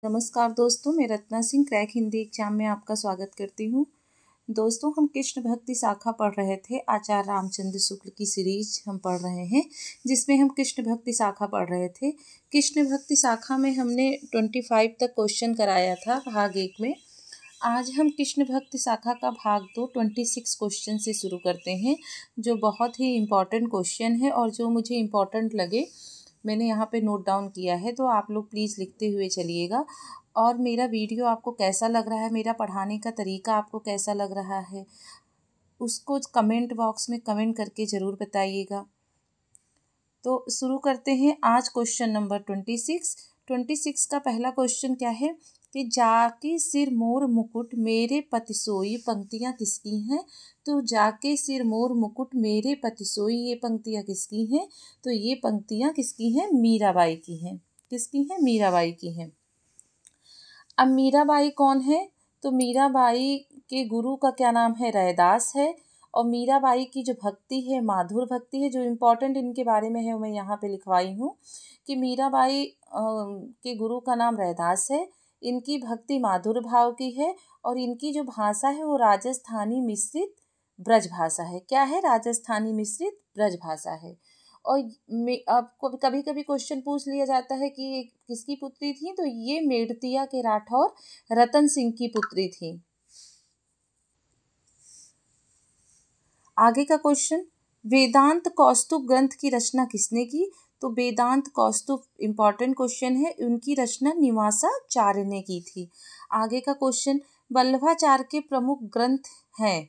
नमस्कार दोस्तों, मैं रत्ना सिंह क्रैक हिंदी एग्जाम में आपका स्वागत करती हूँ। दोस्तों, हम कृष्ण भक्ति शाखा पढ़ रहे थे। आचार्य रामचंद्र शुक्ल की सीरीज हम पढ़ रहे हैं, जिसमें हम कृष्ण भक्ति शाखा पढ़ रहे थे। कृष्ण भक्ति शाखा में हमने 25 तक क्वेश्चन कराया था भाग 1 में। आज हम कृष्ण भक्ति शाखा का भाग 2 26 क्वेश्चन से शुरू करते हैं, जो बहुत ही इम्पॉर्टेंट क्वेश्चन है और जो मुझे इम्पॉर्टेंट लगे मैंने यहाँ पे नोट डाउन किया है। तो आप लोग प्लीज़ लिखते हुए चलिएगा। और मेरा वीडियो आपको कैसा लग रहा है, मेरा पढ़ाने का तरीका आपको कैसा लग रहा है, उसको कमेंट बॉक्स में कमेंट करके ज़रूर बताइएगा। तो शुरू करते हैं आज क्वेश्चन नंबर 26 का पहला क्वेश्चन क्या है कि जाके सिर मोर मुकुट मेरे पति सोई, पंक्तियाँ किसकी हैं? तो जाके सिर मोर मुकुट मेरे पति सोई, ये पंक्तियाँ किसकी हैं? तो ये पंक्तियाँ किसकी हैं? मीराबाई की हैं। किसकी हैं? मीराबाई की हैं। अब मीराबाई कौन है? तो मीराबाई के गुरु का क्या नाम है? रैदास है। और मीराबाई की जो भक्ति है माधुर भक्ति है। जो इम्पोर्टेंट इनके बारे में है मैं यहाँ पे लिखवाई हूँ कि मीराबाई के गुरु का नाम रैदास है, इनकी भक्ति माधुर भाव की है और इनकी जो भाषा है वो राजस्थानी मिश्रित ब्रज भाषा है। क्या है? राजस्थानी मिश्रित ब्रज भाषा है। और अब कभी कभी क्वेश्चन पूछ लिया जाता है कि ये किसकी पुत्री थी? तो ये मेड़तिया के राठौर रतन सिंह की पुत्री थी। आगे का क्वेश्चन, वेदांत कौस्तुभ ग्रंथ की रचना किसने की? तो वेदांत कौस्तुभ इम्पॉर्टेंट क्वेश्चन है, उनकी रचना निवासाचार्य ने की थी। आगे का क्वेश्चन, वल्लभाचार्य के प्रमुख ग्रंथ हैं।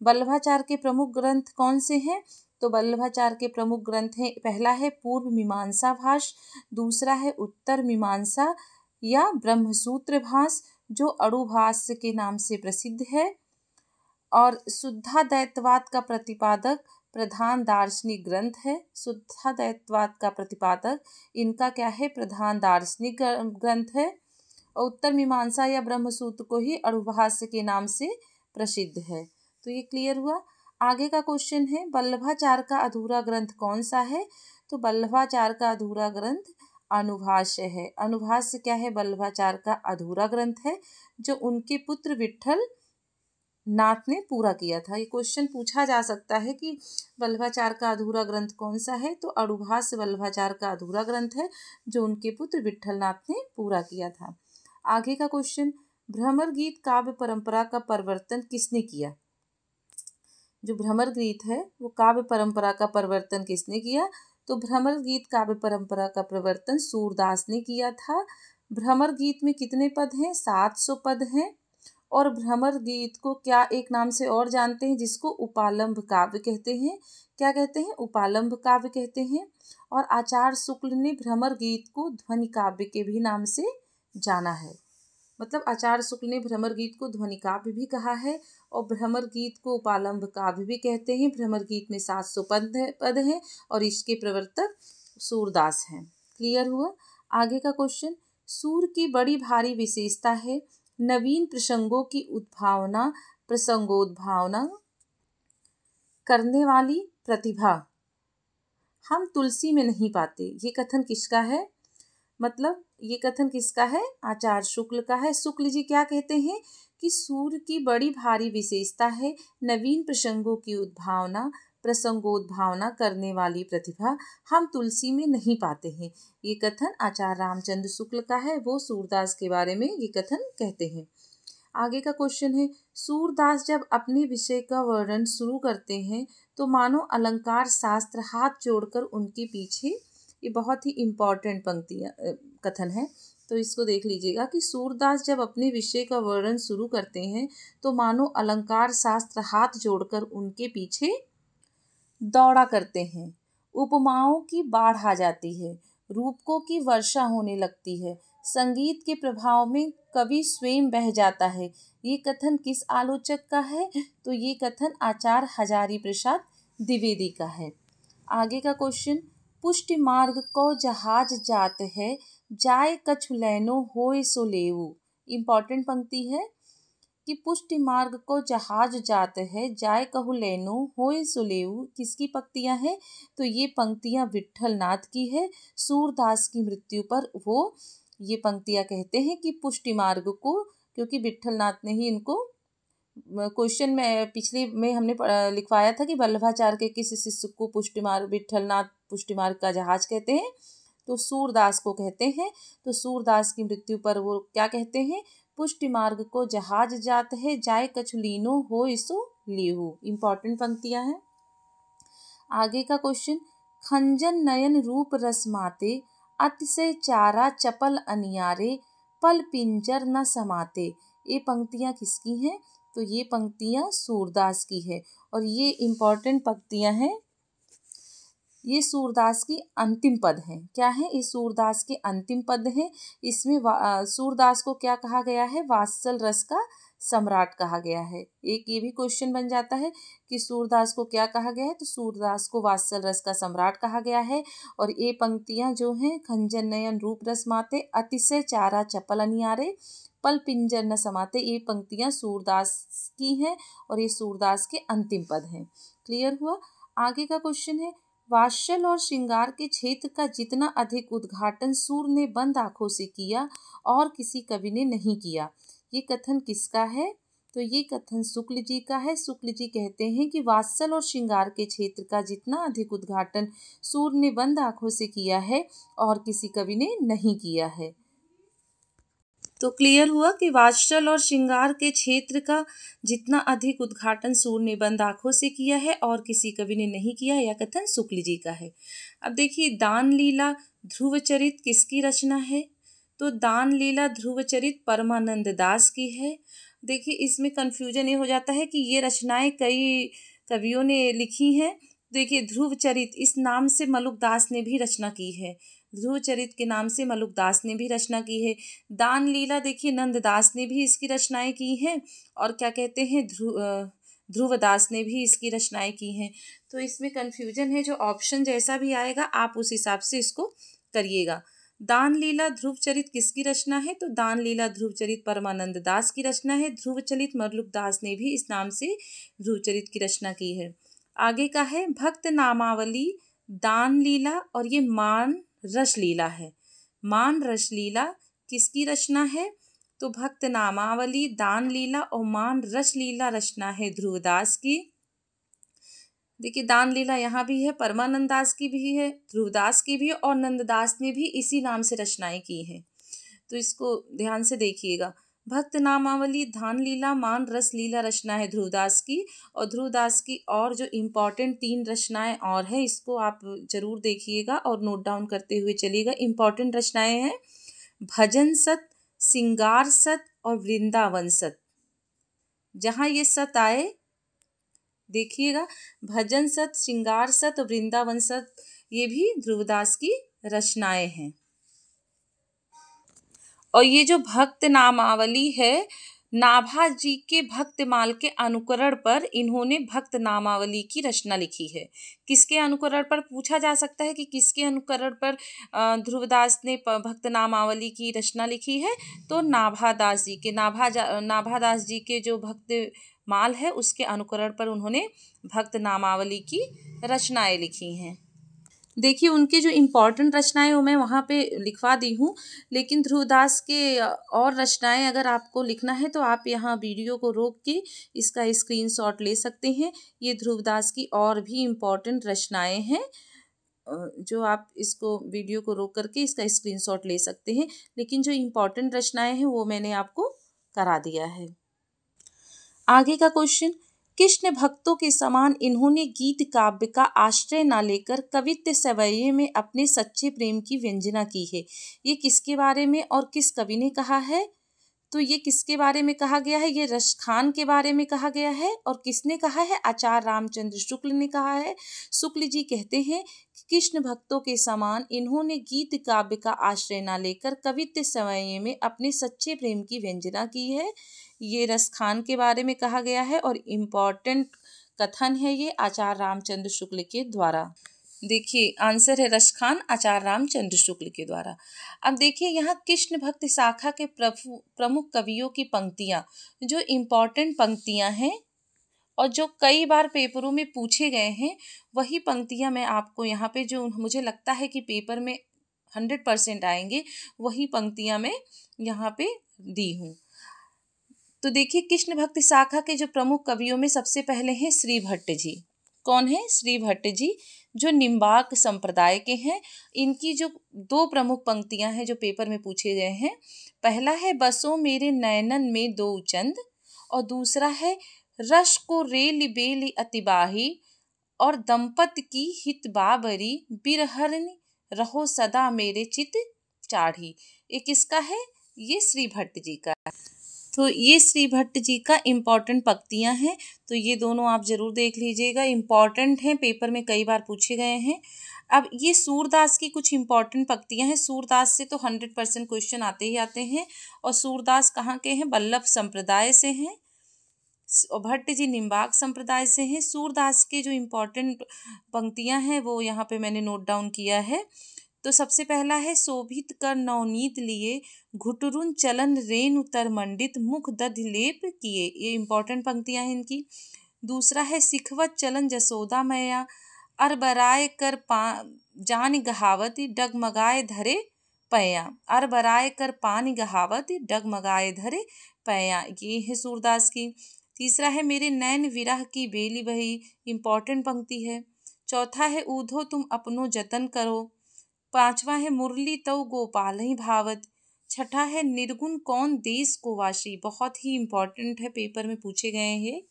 वल्लभाचार्य के प्रमुख ग्रंथ कौन से हैं? तो वल्लभाचार्य के प्रमुख ग्रंथ हैं, पहला है पूर्व मीमांसा भाष्य, दूसरा है उत्तर मीमांसा या ब्रह्मसूत्र भाष्य जो अणुभाष्य के नाम से प्रसिद्ध है, और शुद्धाद्वैतवाद का प्रतिपादक प्रधान दार्शनिक ग्रंथ है। शुद्धाद्वैतवाद का प्रतिपादक इनका क्या है? प्रधान दार्शनिक ग्रंथ है। और उत्तर मीमांसा या ब्रह्मसूत्र को ही अणुभाष्य के नाम से प्रसिद्ध है। तो ये क्लियर हुआ। आगे का क्वेश्चन है, वल्लभाचार्य का अधूरा ग्रंथ कौन सा है? तो वल्लभाचार्य का अधूरा ग्रंथ अनुभाष्य है। अनुभाष्य क्या है? वल्लभाचार्य का अधूरा ग्रंथ है जो उनके पुत्र विट्ठल नाथ ने पूरा किया था। ये क्वेश्चन पूछा जा सकता है कि वल्लभाचार्य का अधूरा ग्रंथ कौन सा है? तो अणुभाष्य वल्लभाचार्य का अधूरा ग्रंथ है जो उनके पुत्र विट्ठल नाथ ने पूरा किया था। आगे का क्वेश्चन, भ्रमर गीत काव्य परंपरा का परिवर्तन किसने किया? जो भ्रमर गीत है वो काव्य परंपरा का परिवर्तन किसने किया? तो भ्रमर गीत काव्य परंपरा का परिवर्तन सूरदास ने किया था। भ्रमर गीत में कितने पद हैं? 700 पद हैं। और भ्रमर गीत को क्या एक नाम से और जानते हैं, जिसको उपालंभ काव्य कहते हैं। क्या कहते हैं? उपालंभ काव्य कहते हैं। और आचार्य शुक्ल ने भ्रमर गीत को ध्वनि काव्य के भी नाम से जाना है। मतलब आचार्य शुक्ल ने भ्रमर गीत को ध्वनि काव्य भी कहा है और भ्रमर गीत को उपालंभ काव्य भी कहते हैं। भ्रमर गीत में 700 पद हैं और इसके प्रवर्तक सूरदास हैं। क्लियर हुआ। आगे का क्वेश्चन, सूर की बड़ी भारी विशेषता है नवीन प्रसंगों की उद्भावना, प्रसंगोद्भावना करने वाली प्रतिभा हम तुलसी में नहीं पाते। ये कथन किसका है? मतलब ये कथन किसका है? आचार्य शुक्ल का है। शुक्ल जी क्या कहते हैं कि सूर की बड़ी भारी विशेषता है नवीन प्रसंगों की उद्भावना, प्रसंगोद्भावना करने वाली प्रतिभा हम तुलसी में नहीं पाते हैं। ये कथन आचार्य रामचंद्र शुक्ल का है, वो सूरदास के बारे में ये कथन कहते हैं। आगे का क्वेश्चन है, सूरदास जब अपने विषय का वर्णन शुरू करते हैं तो मानो अलंकार शास्त्र हाथ जोड़कर उनके पीछे, ये बहुत ही इम्पॉर्टेंट पंक्तियाँ कथन है, तो इसको देख लीजिएगा कि सूरदास जब अपने विषय का वर्णन शुरू करते हैं तो मानो अलंकार शास्त्र हाथ जोड़कर उनके पीछे दौड़ा करते हैं। उपमाओं की बाढ़ आ जाती है, रूपकों की वर्षा होने लगती है, संगीत के प्रभाव में कवि स्वयं बह जाता है। ये कथन किस आलोचक का है? तो ये कथन आचार्य हजारी प्रसाद द्विवेदी का है। आगे का क्वेश्चन, पुष्टि मार्ग को जहाज जात है जाए कछु लैनो होए सो लेऊ। इम्पॉर्टेंट पंक्ति है कि पुष्टि मार्ग को जहाज जात है जाए कहु लेनो होए सो लेऊ। किसकी पंक्तियां हैं? तो ये पंक्तियां विट्ठल नाथ की है। सूरदास की मृत्यु पर वो ये पंक्तियाँ कहते हैं कि पुष्टि मार्ग को, क्योंकि विट्ठलनाथ ने ही इनको, क्वेश्चन में पिछले में हमने लिखवाया था कि वल्लभाचार्य के किस शिष्य को पुष्टि मार्ग, विट्ठलनाथ पुष्टि मार्ग का जहाज कहते हैं, तो सूरदास को कहते हैं। तो सूरदास की मृत्यु पर वो क्या कहते हैं, पुष्टि मार्ग को जहाज जात है, जाय कछु लीनो हो इसो लेहु। इंपॉर्टेंट पंक्तियां हैं। आगे का क्वेश्चन, खंजन नयन रूप रस माते, अतिशय चारा चपल अनियारे, पल पिंजर न समाते। ये पंक्तियां किसकी हैं, तो ये पंक्तियां सूरदास की है और ये इंपॉर्टेंट पंक्तियां हैं। ये सूरदास की अंतिम पद है। क्या है, ये सूरदास के अंतिम पद है। इसमें सूरदास को क्या कहा गया है, वात्सल रस का सम्राट कहा गया है। एक ये भी क्वेश्चन बन जाता है कि सूरदास को क्या कहा गया है, तो सूरदास को वात्सल रस का सम्राट कहा गया है। और ये पंक्तियां जो हैं, खंजन नयन रूप रस माते, अतिशय चारा चपल अनियारे, पल पिंजर न समाते, ये पंक्तियां सूरदास की हैं और ये सूरदास के अंतिम पद हैं। क्लियर हुआ। आगे का क्वेश्चन है, वात्सल और श्रृंगार के क्षेत्र का जितना अधिक उद्घाटन सूर ने बंद आंखों से किया और किसी कवि ने नहीं किया, ये कथन किसका है, तो ये कथन शुक्ल जी का है। शुक्ल जी कहते हैं कि वात्सल और श्रृंगार के क्षेत्र का जितना अधिक उद्घाटन सूर ने बंद आंखों से किया है और किसी कवि ने नहीं किया है। तो क्लियर हुआ कि वात्सल और श्रृंगार के क्षेत्र का जितना अधिक उद्घाटन सूर ने बंद आंखों से किया है और किसी कवि ने नहीं किया, यह कथन शुक्ल जी का है। अब देखिए, दान लीला ध्रुव चरित किसकी रचना है, तो दान लीला ध्रुव चरित परमानंद दास की है। देखिए, इसमें कन्फ्यूजन ये हो जाता है कि ये रचनाएं कई कवियों ने लिखी हैं। देखिए, ध्रुव चरित इस नाम से मलुकदास ने भी रचना की है, ध्रुव चरित के नाम से मलुकदास ने भी रचना की है। दान लीला देखिए नंददास ने भी इसकी रचनाएं की हैं और क्या कहते हैं, ध्रुवदास ने भी इसकी रचनाएं की हैं। तो इसमें कन्फ्यूजन है, जो ऑप्शन जैसा भी आएगा आप उस हिसाब से इसको करिएगा। दान लीला ध्रुव चरित किसकी रचना है, तो दान लीला ध्रुव चरित परमानंद दास की रचना है। ध्रुव चरित मलुकदास ने भी इस नाम से ध्रुव चरित की रचना की है। आगे का है भक्त नामावली दान लीला, और ये मान रस लीला है। मान रस लीला किसकी रचना है, तो भक्त नामावली, दान लीला और मान रस लीला रचना है ध्रुवदास की। देखिए, दान लीला यहाँ भी है, परमानंद दास की भी है, ध्रुवदास की भी, और नंददास ने भी इसी नाम से रचनाएं की हैं। तो इसको ध्यान से देखिएगा। भक्त नामावली, दान लीला, मान रस लीला रचना है ध्रुवदास की, और ध्रुवदास की और जो इम्पॉर्टेंट 3 रचनाएं और हैं, इसको आप जरूर देखिएगा और नोट डाउन करते हुए चलिएगा। इम्पॉर्टेंट रचनाएं हैं भजन सत, सिंगार सत और वृंदावन सत। जहाँ ये सत आए देखिएगा, भजन सत, श्रृंगार सत और वृंदावन सत, ये भी ध्रुवदास की रचनाएं हैं। और ये जो भक्त नामावली है, नाभा जी के भक्तमाल के अनुकरण पर इन्होंने भक्त नामावली की रचना लिखी है। किसके अनुकरण पर, पूछा जा सकता है कि किसके अनुकरण पर ध्रुवदास ने भक्त नामावली की रचना लिखी है, तो नाभादास जी के, नाभादास जी के जो भक्त माल है उसके अनुकरण पर उन्होंने भक्त नामावली की रचनाएं लिखी हैं। देखिए, उनके जो इम्पॉर्टेंट रचनाएं वो मैं वहाँ पे लिखवा दी हूँ, लेकिन ध्रुवदास के और रचनाएं अगर आपको लिखना है तो आप यहाँ वीडियो को रोक के इसका स्क्रीनशॉट ले सकते हैं। ये ध्रुवदास की और भी इम्पॉर्टेंट रचनाएं हैं, जो आप इसको वीडियो को रोक करके इसका स्क्रीनशॉट ले सकते हैं, लेकिन जो इम्पॉर्टेंट रचनाएं हैं वो मैंने आपको करा दिया है। आगे का क्वेश्चन, कृष्ण भक्तों के समान इन्होंने गीत काव्य का आश्रय न लेकर कवित्व सवैये में अपने सच्चे प्रेम की व्यंजना की है। ये किसके बारे में और किस कवि ने कहा है, तो ये किसके बारे में कहा गया है, ये रसखान के बारे में कहा गया है। और किसने कहा है, आचार्य रामचंद्र शुक्ल ने कहा है। शुक्ल जी कहते हैं कि कृष्ण भक्तों के समान इन्होंने गीत काव्य का आश्रय न लेकर कवित्व सवैये में अपने सच्चे प्रेम की व्यंजना की है। ये रसखान के बारे में कहा गया है और इम्पॉर्टेंट कथन है ये आचार्य रामचंद्र शुक्ल के द्वारा। देखिए, आंसर है रसखान, आचार्य रामचंद्र शुक्ल के द्वारा। अब देखिए, यहाँ कृष्ण भक्त शाखा के प्रमुख कवियों की पंक्तियाँ, जो इम्पॉर्टेंट पंक्तियाँ हैं और जो कई बार पेपरों में पूछे गए हैं, वही पंक्तियाँ मैं आपको यहाँ पे, जो मुझे लगता है कि पेपर में 100% आएंगे, वही पंक्तियां मैं यहाँ पे दी हूँ। तो देखिए कृष्ण भक्ति शाखा के जो प्रमुख कवियों में सबसे पहले हैं श्री भट्ट जी। कौन है? श्री भट्ट जी, जो निम्बार्क संप्रदाय के हैं। इनकी जो 2 प्रमुख पंक्तियां हैं जो पेपर में पूछे गए हैं, पहला है बसो मेरे नयनन में दो चंद, और दूसरा है रस को रेल बेली अतिबाही, और दंपत की हित बाबरी बिरहरन रहो सदा मेरे चित चाढ़ी। ये किसका है? ये श्री भट्ट जी का। तो ये श्री भट्ट जी का इम्पॉर्टेंट पंक्तियां हैं, तो ये दोनों आप जरूर देख लीजिएगा, इम्पॉर्टेंट हैं, पेपर में कई बार पूछे गए हैं। अब ये सूरदास की कुछ इम्पॉर्टेंट पंक्तियां हैं। सूरदास से तो 100% क्वेश्चन आते ही आते हैं, और सूरदास कहाँ के हैं? वल्लभ संप्रदाय से हैं, और भट्ट जी निम्बार्क संप्रदाय से हैं। सूरदास के जो इम्पॉर्टेंट पंक्तियां हैं वो यहाँ पे मैंने नोट डाउन किया है। तो सबसे पहला है शोभित कर नवनीत लिए, घुटरुन चलन रेणु तर मंडित, मुख दधि लेप किए। ये इम्पॉर्टेंट पंक्तियां हैं इनकी। दूसरा है सिखवत चलन जसोदा मैया, अरबराय कर जान गहावत, डगमगाए धरे पैया। अरबराय कर पानी गहावत, डगमगाए धरे पैया। ये है सूरदास की। तीसरा है मेरे नैन विरह की बेली बही, इम्पॉर्टेंट पंक्ति है। चौथा है ऊधो तुम अपनो जतन करो। पांचवा है मुरली तव गोपाल ही भावत। छठा है निर्गुण कौन देश को वाशी, बहुत ही इम्पॉर्टेंट है, पेपर में पूछे गए हैं।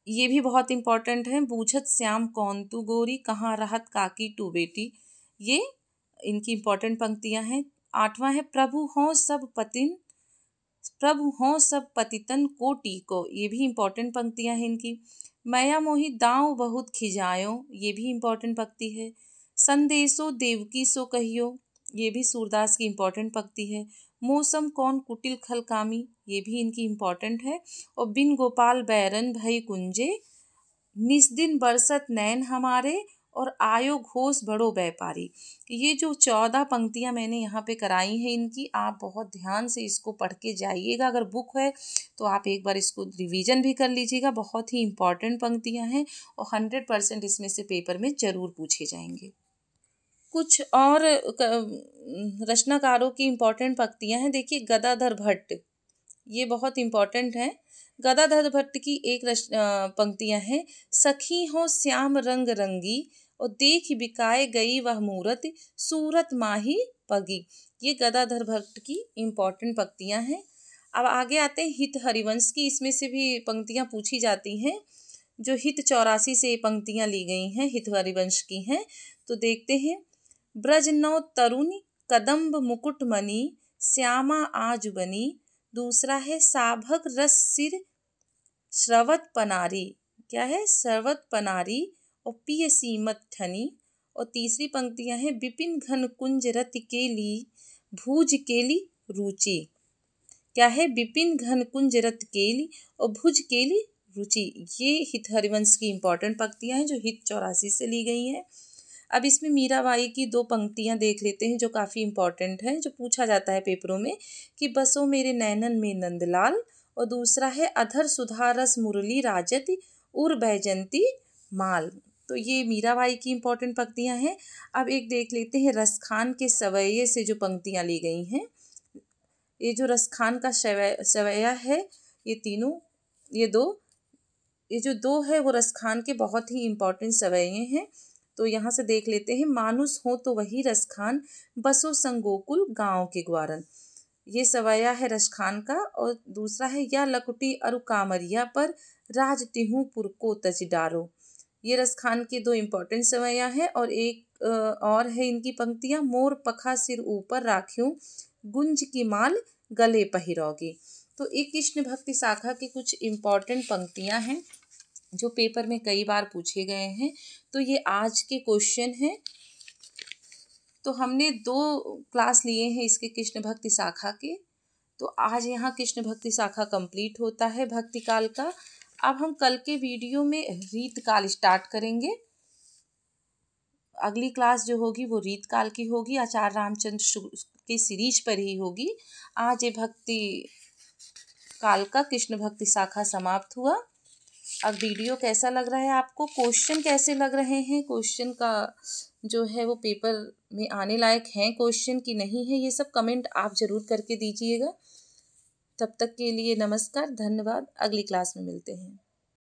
ये भी बहुत इम्पॉर्टेंट है। बूझत श्याम कौन तू गोरी, कहाँ रहत काकी टू बेटी। ये इनकी इम्पॉर्टेंट पंक्तियां हैं। आठवां है प्रभु हों सब पतितन को टीको। ये भी इम्पॉर्टेंट पंक्तियां हैं इनकी। मैया मोहि दाव बहुत खिजायो, ये भी इम्पॉर्टेंट पंक्ति है। संदेशो देवकी सो कहियो, ये भी सूरदास की इम्पॉर्टेंट पंक्ति है। मौसम कौन कुटिल खलकामी, ये भी इनकी इम्पॉर्टेंट है। और बिन गोपाल बैरन भई कुंजे, निस्दिन बरसत नैन हमारे, और आयो घोष बड़ो व्यापारी। ये जो 14 पंक्तियां मैंने यहाँ पे कराई हैं इनकी, आप बहुत ध्यान से इसको पढ़ के जाइएगा। अगर बुक है तो आप एक बार इसको रिवीजन भी कर लीजिएगा। बहुत ही इम्पॉर्टेंट पंक्तियां हैं, और 100% इसमें से पेपर में जरूर पूछे जाएंगे। कुछ और रचनाकारों की इम्पॉर्टेंट पंक्तियां हैं। देखिए गदाधर भट्ट, ये बहुत इम्पॉर्टेंट है। गदाधर भट्ट की एक पंक्तियां हैं, सखी हो श्याम रंग रंगी, और देख बिकाए गई वह मूरत, सूरत माही पगी। ये गदाधर भट्ट की इम्पॉर्टेंट पंक्तियां हैं। अब आगे आते हैं हित हरिवंश की। इसमें से भी पंक्तियां पूछी जाती हैं। जो हित 84 से पंक्तियां ली गई हैं, हित हरिवंश की हैं। तो देखते हैं, ब्रज नौ तरुण कदम्ब मुकुट मणि, श्यामा आज बनी। दूसरा है साभक रस सिर श्रवत पनारी, क्या है? श्रवत पनारी, और पिय सीमत ठनी। और तीसरी पंक्तियां हैं विपिन घन कुंज रत केली, भुज केली रुचि। क्या है? विपिन घन कुंज रत केली और भुज केली रुचि। ये हित हरिवंश की इम्पॉर्टेंट पंक्तियां हैं जो हित 84 से ली गई हैं। अब इसमें मीराबाई की 2 पंक्तियां देख लेते हैं जो काफ़ी इम्पॉर्टेंट हैं, जो पूछा जाता है पेपरों में, कि बसो मेरे नैनन में नंदलाल, और दूसरा है अधर सुधा रस मुरली राजत उर बैजंती माल। तो ये मीराबाई की इम्पॉर्टेंट पंक्तियां हैं। अब एक देख लेते हैं रसखान के सवैये से जो पंक्तियां ली गई हैं। ये जो रसखान का सवैया है, ये तीनों, ये जो दो है वो रसखान के बहुत ही इम्पॉर्टेंट सवैये हैं। तो यहाँ से देख लेते हैं, मानुस हो तो वही रसखान, बसो संगोकुल गाँव के ग्वारन। ये सवैया है रसखान का। और दूसरा है या लकुटी अरु कामरिया पर, राज तिहूपुर को तज डारो। ये रसखान के 2 इम्पॉर्टेंट सवैया हैं। और एक और है इनकी पंक्तियां, मोर पखा सिर ऊपर राख्यूं, गुंज की माल गले पहिरोगी। तो एक कृष्ण भक्ति शाखा की कुछ इम्पॉर्टेंट पंक्तियां हैं जो पेपर में कई बार पूछे गए हैं। तो ये आज के क्वेश्चन हैं। तो हमने 2 क्लास लिए हैं इसके कृष्ण भक्ति शाखा के। तो आज यहाँ कृष्ण भक्ति शाखा कंप्लीट होता है भक्ति काल का। अब हम कल के वीडियो में रीत काल स्टार्ट करेंगे। अगली क्लास जो होगी वो रीत काल की होगी, आचार्य रामचंद्र की सीरीज पर ही होगी। आज ये भक्ति काल का कृष्ण भक्ति शाखा समाप्त हुआ। अब वीडियो कैसा लग रहा है आपको, क्वेश्चन कैसे लग रहे हैं, क्वेश्चन का जो है वो पेपर में आने लायक हैं क्वेश्चन की नहीं है, ये सब कमेंट आप ज़रूर करके दीजिएगा। तब तक के लिए नमस्कार, धन्यवाद, अगली क्लास में मिलते हैं।